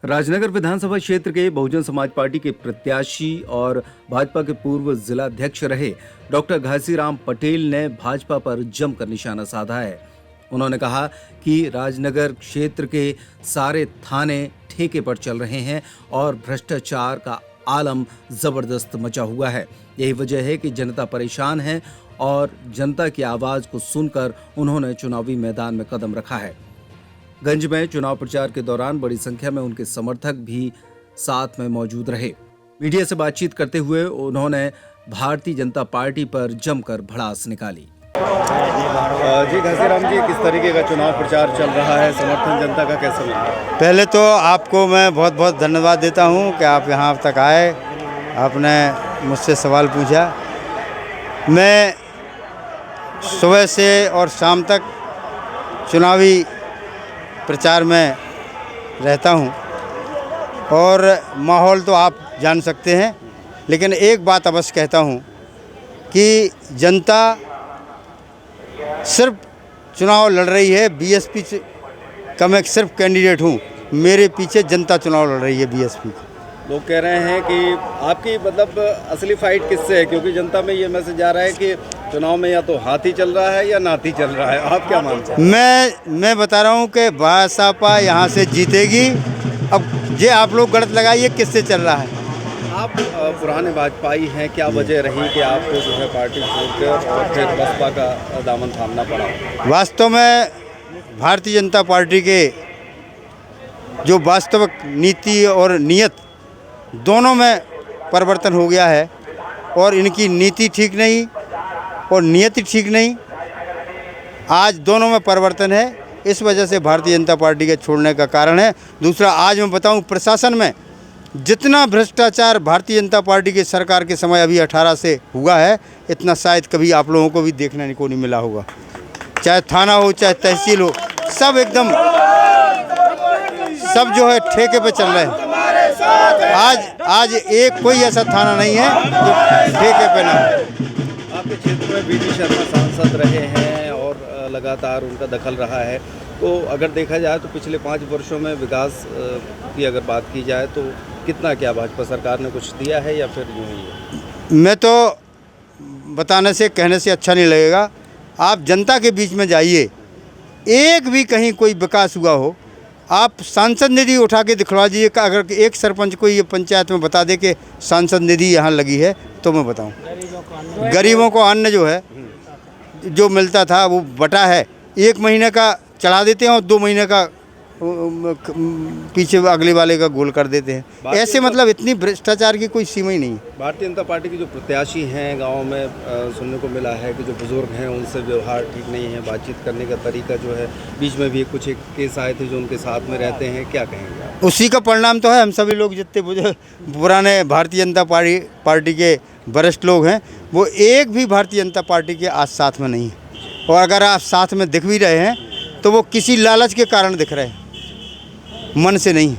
राजनगर विधानसभा क्षेत्र के बहुजन समाज पार्टी के प्रत्याशी और भाजपा के पूर्व जिलाध्यक्ष रहे डॉक्टर घासीराम पटेल ने भाजपा पर जमकर निशाना साधा है। उन्होंने कहा कि राजनगर क्षेत्र के सारे थाने ठेके पर चल रहे हैं और भ्रष्टाचार का आलम जबरदस्त मचा हुआ है। यही वजह है कि जनता परेशान है और जनता की आवाज को सुनकर उन्होंने चुनावी मैदान में कदम रखा है। गंज में चुनाव प्रचार के दौरान बड़ी संख्या में उनके समर्थक भी साथ में मौजूद रहे। मीडिया से बातचीत करते हुए उन्होंने भारतीय जनता पार्टी पर जमकर भड़ास निकाली। जी घासीराम जी, किस तरीके का चुनाव प्रचार चल रहा है, समर्थन जनता का कैसा मिल रहा है? पहले तो आपको मैं बहुत बहुत धन्यवाद देता हूं कि आप यहां तक आए, आपने मुझसे सवाल पूछा। मैं सुबह से और शाम तक चुनावी प्रचार में रहता हूं और माहौल तो आप जान सकते हैं, लेकिन एक बात अवश्य कहता हूं कि जनता सिर्फ चुनाव लड़ रही है। बीएसपी का मैं सिर्फ कैंडिडेट हूं, मेरे पीछे जनता चुनाव लड़ रही है बीएसपी की। लोग कह रहे हैं कि आपकी मतलब असली फाइट किससे है, क्योंकि जनता में ये मैसेज आ रहा है कि चुनाव में या तो हाथी चल रहा है या नाती चल रहा है। आप क्या मानते हैं? मैं बता रहा हूं कि भाजपा यहां से जीतेगी। अब ये आप लोग गलत लगाइए किससे चल रहा है। आप पुराने भाजपाई हैं, क्या वजह रही कि आपको जो है पार्टी छोड़कर और फिर बसपा का दामन थामना पड़ा? वास्तव में भारतीय जनता पार्टी के जो वास्तविक नीति और नीयत दोनों में परिवर्तन हो गया है और इनकी नीति ठीक नहीं और नियति ठीक नहीं, आज दोनों में परिवर्तन है। इस वजह से भारतीय जनता पार्टी के छोड़ने का कारण है। दूसरा, आज मैं बताऊं, प्रशासन में जितना भ्रष्टाचार भारतीय जनता पार्टी की सरकार के समय अभी 18 से हुआ है, इतना शायद कभी आप लोगों को भी देखने को नहीं मिला होगा। चाहे थाना हो चाहे तहसील हो, सब एकदम सब जो है ठेके पे चल रहे हैं। आज एक कोई ऐसा थाना नहीं है जो ठेके पे ना हो। आपके क्षेत्र में बीडी शर्मा सांसद रहे हैं और लगातार उनका दखल रहा है, तो अगर देखा जाए तो पिछले 5 वर्षों में विकास की अगर बात की जाए तो कितना क्या भाजपा सरकार ने कुछ दिया है या फिर यूँ ही है? मैं तो बताने से कहने से अच्छा नहीं लगेगा। आप जनता के बीच में जाइए, एक भी कहीं कोई विकास हुआ हो, आप सांसद निधि उठा के दिखवा दीजिए। अगर एक सरपंच को ये पंचायत में बता दे कि सांसद निधि यहाँ लगी है तो मैं बताऊँ। गरीबों को अन्न जो है जो मिलता था वो बटा है, 1 महीने का चढ़ा देते हैं और 2 महीने का पीछे अगले वाले का गोल कर देते हैं। ऐसे मतलब इतनी भ्रष्टाचार की कोई सीमा ही नहीं है। भारतीय जनता पार्टी के जो प्रत्याशी हैं गांव में सुनने को मिला है कि जो बुजुर्ग हैं उनसे व्यवहार ठीक नहीं है, बातचीत करने का तरीका जो है, बीच में भी कुछ एक केस आए थे जो उनके साथ में रहते हैं, क्या कहेंगे आप? उसी का परिणाम तो है। हम सभी लोग जितने पुराने भारतीय जनता पार्टी के वरिष्ठ लोग हैं, वो एक भी भारतीय जनता पार्टी के आज साथ में नहीं है। और अगर आप साथ में दिख भी रहे हैं तो वो किसी लालच के कारण दिख रहे हैं, मन से नहीं।